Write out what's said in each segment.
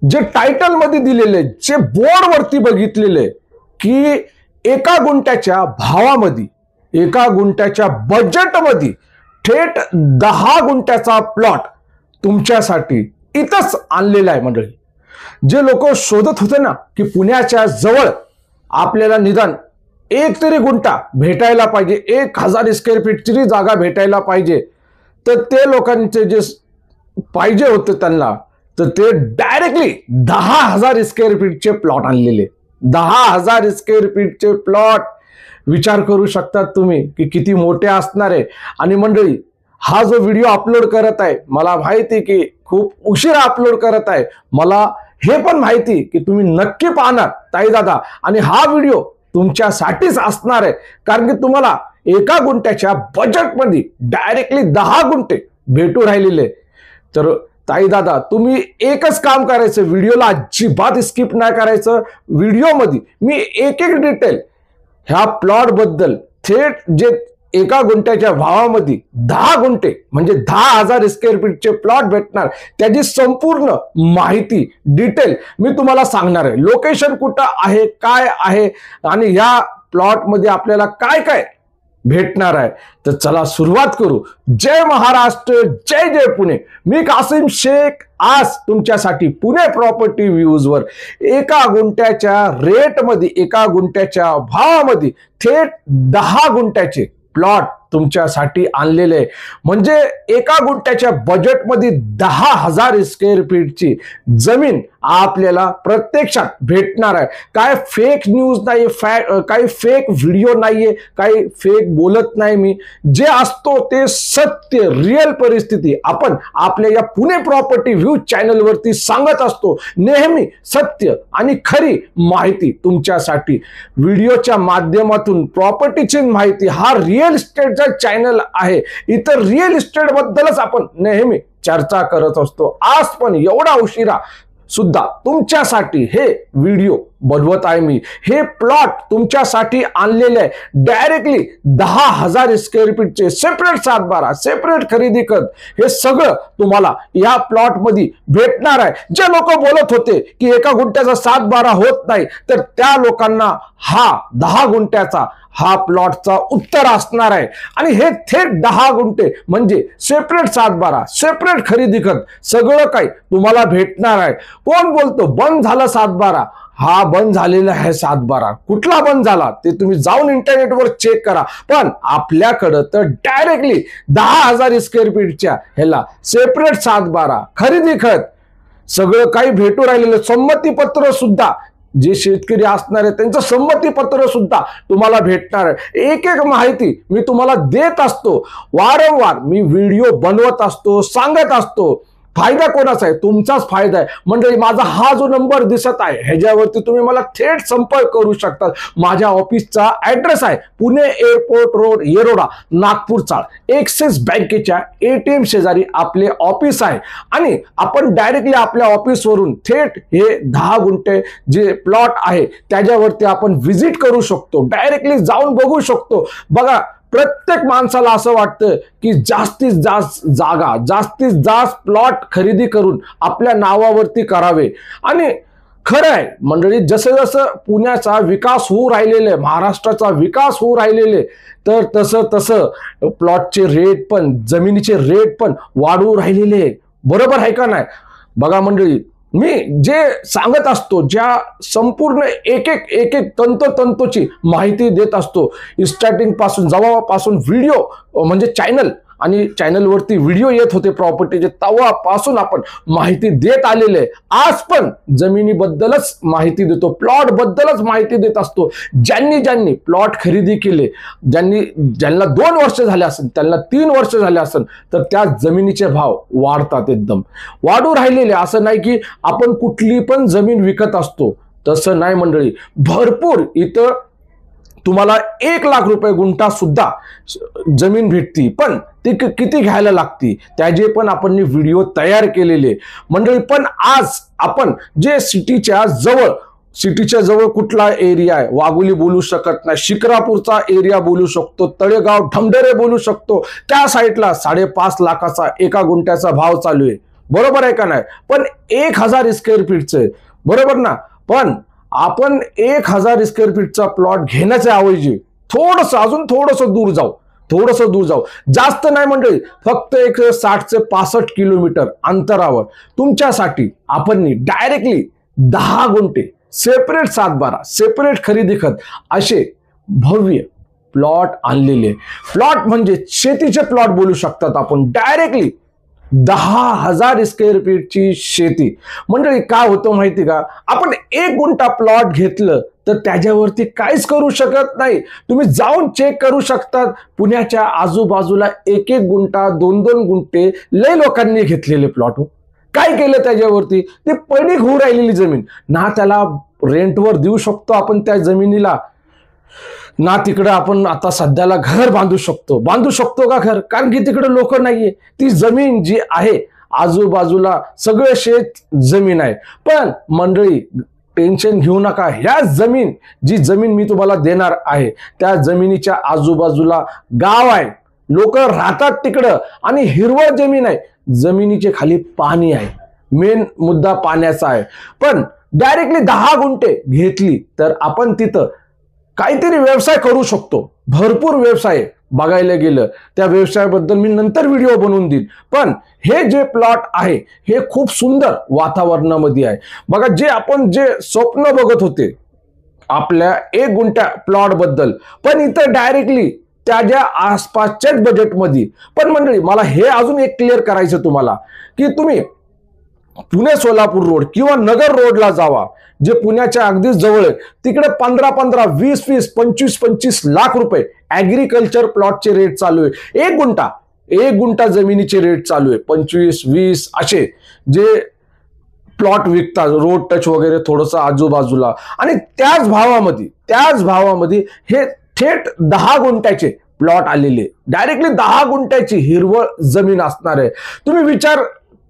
जे टायटल मध्ये दिलेले, जे बोर्ड वरती बघितलेले की एका गुंठ्याच्या भावामध्ये, एका गुंठ्याच्या बजेटमध्ये थेट 10 गुंठ्याचा प्लॉट तुमच्यासाठी इथंच आणलेला आहे मंडळी. जे लोक शोधत होते ना की पुण्याच्या जवळ आपल्याला निदान एक तरी गुंठा भेटायला पाहिजे, 1000 स्क्वेअर फीटची जागा भेटायला पाहिजे, तर ते लोकांचे जे पाहिजे होते त्यांना, तर ते डायरेक्टली 10,000 स्क्वेअर फीटचे प्लॉट आणलेले. 10,000 स्क्वेअर फीटचे प्लॉट, विचार करू शकतात तुम्ही की किती मोठे असणार आहे. आणि मंडळी, हा जो व्हिडिओ अपलोड करत आहे, मला माहिती की खूप उशिरा अपलोड करत आहे, मला हे पण माहिती की तुम्ही नक्की पाहणार ताई दादा, आणि हा व्हिडिओ तुमच्यासाठीच असणार आहे. कारण की तुम्हाला एका गुंठ्याच्या बजेटमध्ये डायरेक्टली 10 गुंठे भेटू राहिलेले. तर ताई दादा, तुम्ही एकच काम करायचं, व्हिडिओला अजिबात स्किप नाही करायचं. व्हिडिओमध्ये मी एक एक डिटेल ह्या प्लॉट बद्दल, थेट जे एका गुंठ्याच्या भावामध्ये 10 गुंठे म्हणजे 10,000 स्क्वेअर फीटचे प्लॉट भेटणार, त्याची संपूर्ण माहिती डिटेल मी तुम्हाला सांगणार आहे. लोकेशन कुठं आहे, काय आहे, आणि ह्या प्लॉट मध्ये आपल्याला काय काय भेटणार आहे. तर चला सुरुवात करू. जय महाराष्ट्र, जय जय पुणे. मी कासिम शेख आज तुमच्यासाठी पुणे प्रॉपर्टी व्ह्यूज वर एका गुंठ्याच्या रेटमध्ये, एका गुंठ्याच्या भावामध्ये थेट 10 गुंठ्याचे प्लॉट तुमच्यासाठी आणलेले आहे. म्हणजे एका गुंठ्याच्या बजेटमध्ये 10,000 स्क्वेअर फीटची जमीन आपल्याला प्रत्यक्षात भेटणार आहे. काय फेक न्यूज नाही, काही फेक व्हिडिओ नाहीये, काही फेक बोलत नाही मी. जे असतो ते सत्य, रिअल परिस्थिती आपण आपल्या या पुणे प्रॉपर्टी व्ह्यू चॅनल वरती सांगत असतो. नेहमी सत्य आणि खरी माहिती तुमच्यासाठी व्हिडिओच्या माध्यमातून. प्रॉपर्टीची माहिती हा रिअल इस्टेटचा चॅनल आहे, इतर रिअल इस्टेट बद्दलच आपण नेहमी चर्चा करत असतो. आज पण एवढा उशिरा सुद्धा तुमच्यासाठी हे व्हिडिओ बनवत आहे मी. हे प्लॉट तुमच्यासाठी आणलेले आहे डायरेक्टली 10,000 स्क्वेअर फीटचे, सेपरेट 7/12, सेपरेट खरेदी खत, हे सगळं तुम्हाला या प्लॉट मध्ये भेटणार आहे. जे लोक बोलत होते की एका गुंठ्याचा 7/12 होत नाही, तर त्या लोकांना हा 10 गुंठ्याचा हा प्लॉटचा उत्तर असणार आहे. आणि हे थेट 10 गुंठे म्हणजे सेपरेट 7/12, सेपरेट खरेदी खत, सगळं काही तुम्हाला भेटणार आहे. कोण बोलतो बंद झालं 7/12? हा बंद झालेला आहे 7/12. कुठला बंद झाला ते तुम्ही जाऊन इंटरनेटवर चेक करा. पण आपल्याकडं तर डायरेक्टली 10,000 स्क्वेअर फीटच्या ह्याला सेपरेट 7/12 खरेदी खत सगळं काही भेटू राहिलेलं. संमतीपत्र सुद्धा, जे शेतकरी असणार आहे त्यांचं संमतीपत्र सुद्धा तुम्हाला भेटणार आहे. एक एक माहिती मी तुम्हाला देत असतो. वारंवार मी व्हिडिओ बनवत असतो, सांगत असतो. फायदा कोणाचा आहे? तुमचाच फायदा आहे. म्हणजे माझा हा जो नंबर दिसत आहे ह्याच्यावरती तुम्ही मला थेट संपर्क करू शकता. माझ्या ऑफिसचा ऍड्रेस आहे पुणे एअरपोर्ट रोड, येरोडा, नागपूर चाळ. एक्सिस बँकेच्या ATM शेजारी आपले ऑफिस आहे. आणि आपण डायरेक्टली आपल्या ऑफिसवरून थेट हे 10 गुंठे जे प्लॉट आहे त्याच्यावरती आपण व्हिजिट करू शकतो, डायरेक्टली जाऊन बघू शकतो. बघा, प्रत्येक माणसाला असं वाटतं की जास्तीत जास्त जागा, जास्तीत जास्त प्लॉट खरेदी करून आपल्या नावावरती करावे. आणि खरं आहे मंडळी, जसं जसं पुण्याचा विकास होऊ राहिलेले, महाराष्ट्राचा विकास होऊ राहिलेले, तर तसं तसं प्लॉटचे रेट पण, जमिनीचे रेट पण वाढवू राहिलेले. बरोबर आहे का नाही? बघा मंडळी, मी जे सांगत असतो, ज्या संपूर्ण एक एक तंतोतंतोची माहिती देत असतो, स्टार्टिंग पासून, जेव्हापासून व्हिडिओ म्हणजे चॅनल आणि चॅनलवरती व्हिडिओ येत होते प्रॉपर्टीचे, तेव्हापासून आपण माहिती देत आलेले. आज पण जमिनीबद्दलच माहिती देतो, प्लॉट बद्दलच माहिती देत असतो. ज्यांनी प्लॉट खरेदी केले, ज्यांना 2 वर्ष झाले असेल, त्यांना 3 वर्ष झाले असेल, तर त्या जमिनीचे भाव वाढतात, एकदम वाढू राहिलेले. असं नाही की आपण कुठली पण जमीन विकत असतो, तसं नाही मंडळी. भरपूर इथं तुम्हाला 1 लाख रुपये गुंठा सुद्धा जमीन भेटती, पण ती किती घ्यायला लागती त्याचे पण आपण व्हिडिओ तयार केलेले मंडळी. पण आज आपण जे सिटीच्या जवळ कुठला एरिया आहे, वाघोली बोलू शकत नाही, शिक्रापूरचा एरिया बोलू शकतो, तळेगाव, ढमढरे बोलू शकतो. त्या साईडला 5.5 लाखाचा एका गुंठ्याचा भाव चालू आहे. बरोबर आहे का नाही? पण 1000 स्क्वेअर फीटचं आहे, बरोबर ना? पण आपण 1000 स्क्वेअर फीटचा प्लॉट घेण्याच्या ऐवजी अजून थोडंसं दूर जाऊ, जास्त नाही मंडळी, फक्त एक 60 ते 65 किलोमीटर अंतरावर तुमच्यासाठी आपण डायरेक्टली 10 गुंठे सेपरेट 7/12 सेपरेट खरेदी खत असे भव्य प्लॉट आणलेले. प्लॉट म्हणजे शेतीचे प्लॉट बोलू शकतात आपण. डायरेक्टली 10,000 स्क्वेअर फीटची शेती. मंडळी काय होतं माहिती का, आपण 1 गुंठा प्लॉट घेतलं तर त्याच्यावरती काहीच करू शकत नाही. तुम्ही जाऊन चेक करू शकतात. पुण्याच्या आजूबाजूला 1-1 गुंठा 2-2 गुंठे लय लोकांनी घेतलेले प्लॉट. काय केलं त्याच्यावरती? ते पडीक होऊ राहिलेली जमीन. ना त्याला रेंटवर देऊ शकतो आपण त्या जमिनीला, ना तिकडे आपण आता सध्याला घर बांधू शकतो का घर? कारण की तिकडे लोक नाहीये. ती जमीन जी आहे आजूबाजूला सगळे शेत जमीन आहे. पण मंडळी टेन्शन घेऊ नका, ह्या जी जमीन मी तुम्हाला देणार आहे त्या जमिनीच्या आजूबाजूला गाव आहे, लोक राहतात तिकडं आणि हिरवळ जमीन आहे. जमिनीचे खाली पाणी आहे, मेन मुद्दा पाण्याचा आहे. पण डायरेक्टली 10 गुंठे घेतली तर आपण तिथं काहीतरी व्यवसाय करू शकतो. भरपूर व्यवसाय बघायला गेलं, त्या व्यवसायाबद्दल मी नंतर व्हिडिओ बनवून देईन. पण हे जे प्लॉट आहे हे खूप सुंदर वातावरणामध्ये आहे. बघा, जे स्वप्न बघत होते आपल्या 1 गुंठा प्लॉट बद्दल, पण इथं डायरेक्टली त्याच्या आसपासच्याच बजेटमध्ये. पण मंडळी मला हे अजून एक क्लिअर करायचं तुम्हाला, की तुम्ही पुणे सोलापूर रोड किंवा नगर रोडला जावा, जे पुण्याच्या अगदीच जवळ आहे. तिकडे 15-15, 20-20, 25-25 लाख रुपये ऍग्रिकल्चर प्लॉटचे रेट चालू आहे. 1 गुंठा जमिनीचे रेट चालू आहे 25-20 असे जे प्लॉट विकतात, रोड टच वगैरे थोडंसं आजूबाजूला. आणि त्याच भावामध्ये हे थेट 10 गुंठ्याचे प्लॉट आलेले, डायरेक्टली 10 गुंठ्याची हिरवळ जमीन असणार आहे. तुम्ही विचार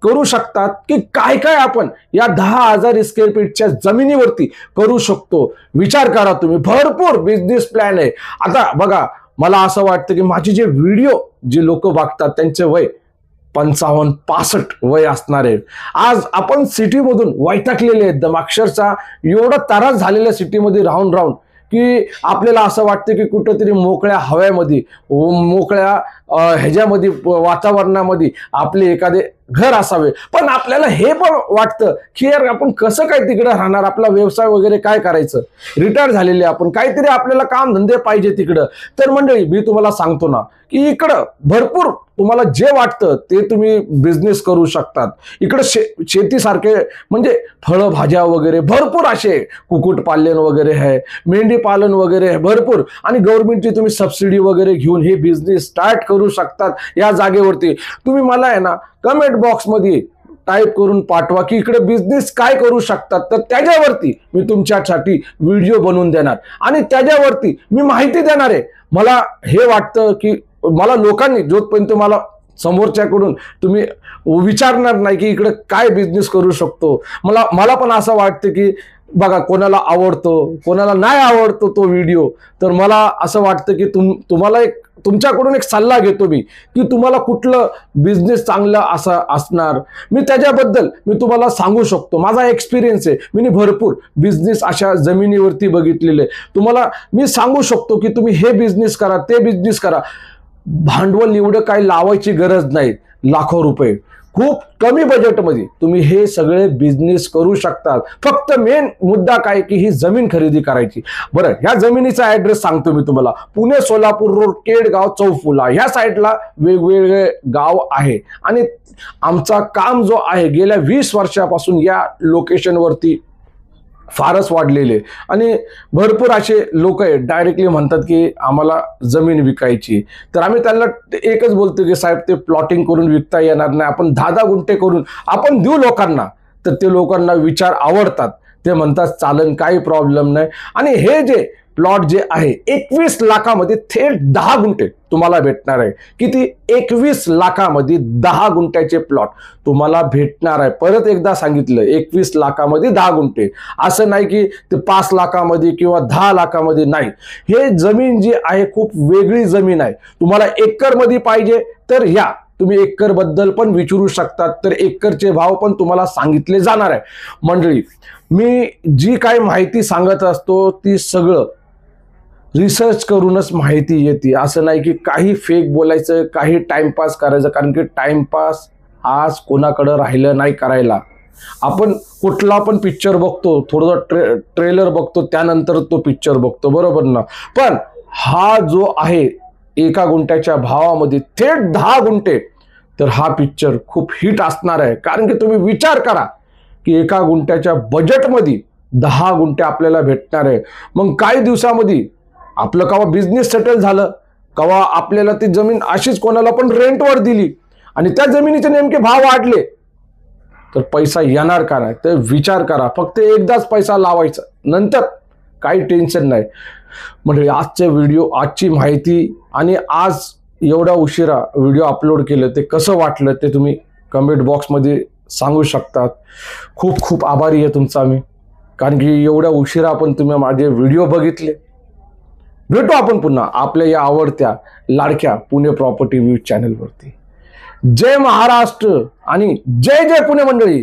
करू शकतात की काय काय आपण या 10,000 स्क्वेअर फीटच्या जमिनीवरती करू शकतो. विचार करा तुम्ही, भरपूर बिझनेस प्लॅन आहे. आता बघा, मला असं वाटतं की माझे जे व्हिडिओ जे लोक बघतात त्यांचे वय 55-65 वय असणार आहे. आज आपण सिटीमधून वैतागलेले एकदम, अक्षरशः एवढा त्रास झालेल्या सिटीमध्ये राहून की आपल्याला असं वाटतं की कुठंतरी मोकळ्या हव्यामध्ये, मोकळ्या ह्याच्यामध्ये, वातावरणामध्ये आपले एखादे घर असावे. पण आपल्याला हे पण वाटतं की यार आपण कसं काय तिकडे राहणार, आपला व्यवसाय वगैरे काय करायचं, रिटायर झालेले आपण, काहीतरी आपल्याला काम धंदे पाहिजे तिकडं. तर मंडळी मी तुम्हाला सांगतो ना की इकडं भरपूर तुम्हाला जे वाटतं ते तुम्ही बिझनेस करू शकतात. इकडे शेतीसारखे म्हणजे फळं भाज्या वगैरे भरपूर असे, कुक्कुटपालन वगैरे आहे, मेंढी पालन वगैरे आहे भरपूर. आणि गव्हर्नमेंटची तुम्ही सबसिडी वगैरे घेऊन हे बिझनेस स्टार्ट करू शकतात या जागेवरती. तुम्ही मला आहे ना कमेंट बॉक्समध्ये टाईप करून पाठवा की इकडे बिझनेस काय करू शकतात, तर त्याच्यावरती मी तुमच्यासाठी व्हिडिओ बनवून देणार आणि त्याच्यावरती मी माहिती देणार आहे. मला हे वाटतं की मला लोकांनी जोपर्यंत मला समोरच्याकडून तुम्ही विचारणार नाही की इकडे काय बिझनेस करू शकतो, मला पण असं वाटतं की बघा, कोणाला आवडतो कोणाला नाही आवडतो तो व्हिडिओ. तर मला असं वाटतं की तुम्हाला तुमच्याकडून एक सल्ला घेतो मी की तुम्हाला कुठलं बिझनेस चांगलं असं असणार, मी त्याच्याबद्दल मी तुम्हाला सांगू शकतो. माझा एक्सपिरियन्स आहे, मी भरपूर बिझनेस अशा जमिनीवरती बघितलेले. तुम्हाला मी सांगू शकतो की तुम्ही हे बिझनेस करा, ते बिझनेस करा. भांडवल एवढं काही लावायची गरज नाही, लाखो रुपये खूप कमी बजेटमध्ये तुम्ही हे सगळे बिझनेस करू शकतात. फक्त मेन मुद्दा काय की ही जमीन खरेदी करायची. बरं, ह्या जमिनीचा ऍड्रेस सांगतो मी तुम्हाला. पुणे सोलापूर रोड, केडगाव, चौफुला ह्या साईडला वेगवेगळे गाव आहे. आणि आमचा काम जो आहे गेल्या 20 वर्षापासून या लोकेशनवरती फारच वाढलेले. आणि भरपूर असे लोक आहे डायरेक्टली म्हणतात की आम्हाला जमीन विकायची. तर आम्ही त्यांना एकच बोलतो की साहेब ते प्लॉटिंग करून विकता येणार नाही, आपण 10-10 गुंठे करून आपण देऊ लोकांना. तर ते लोकांना विचार आवडतात, ते म्हणतात चालन, काही प्रॉब्लेम नाही. आणि हे जे प्लॉट जे आहे 21 लाखामध्ये थेट 10 गुंठे तुम्हाला भेटणार आहे. किती? 21 लाखामध्ये 10 गुंठ्याचे प्लॉट तुम्हाला भेटणार आहे. परत एकदा सांगितलं, 21 लाखामध्ये 10 गुंठे. असं नाही की ते 5 लाखामध्ये किंवा 10 लाखामध्ये नाही. हे जमीन जी आहे खूप वेगळी जमीन आहे. तुम्हाला एकरमध्ये पाहिजे तर या तुम्ही एकर बद्दल पण विचारू शकतात, तर एकरचे भाव पण तुम्हाला सांगितले जाणार आहे. मंडळी, मी जी काही माहिती सांगत असतो ती सगळं रिसर्च करूनच माहिती येते. असं नाही की काही फेक बोलायचं, काही टाइमपास करायचं, कारण की टाइमपास आज कोणाकडं राहिलं नाही करायला. आपण कुठला पण पिक्चर बघतो, थोडं ट्रेलर बघतो, त्यानंतर तो पिक्चर बघतो, बरोबर ना. पण हा जो आहे 1 गुंठ्याच्या भावामध्ये थेट 10 गुंठे, तर हा पिक्चर खूप हिट असणार आहे. कारण की तुम्ही विचार करा की 1 गुंठ्याच्या बजेटमध्ये 10 गुंठे आपल्याला भेटणार आहे. मग काही दिवसामध्ये आपलं कवा बिझनेस सेटल झालं, कवा आपल्याला ती जमीन अशीच कोणाला पण रेंटवर दिली आणि त्या जमिनीचे नेमके भाव वाढले, तर पैसा येणार का नाही, तर विचार करा. फक्त एकदाच पैसा लावायचा, नंतर काही टेन्शन नाही. म्हणजे आजची माहिती आणि आज एवढा उशिरा व्हिडिओ अपलोड केलं ते कसं वाटलं ते तुम्ही कमेंट बॉक्समध्ये सांगू शकतात. खूप खूप आभारी आहे तुमचा मी, कारण की एवढ्या उशिरा पण तुम्ही माझे व्हिडिओ बघितले. भेटू आपण पुन्हा आपल्या या आवडत्या लाडक्या पुणे प्रॉपर्टी व्ह्यूज चॅनलवरती. जय महाराष्ट्र आणि जय जय पुणे मंडळी.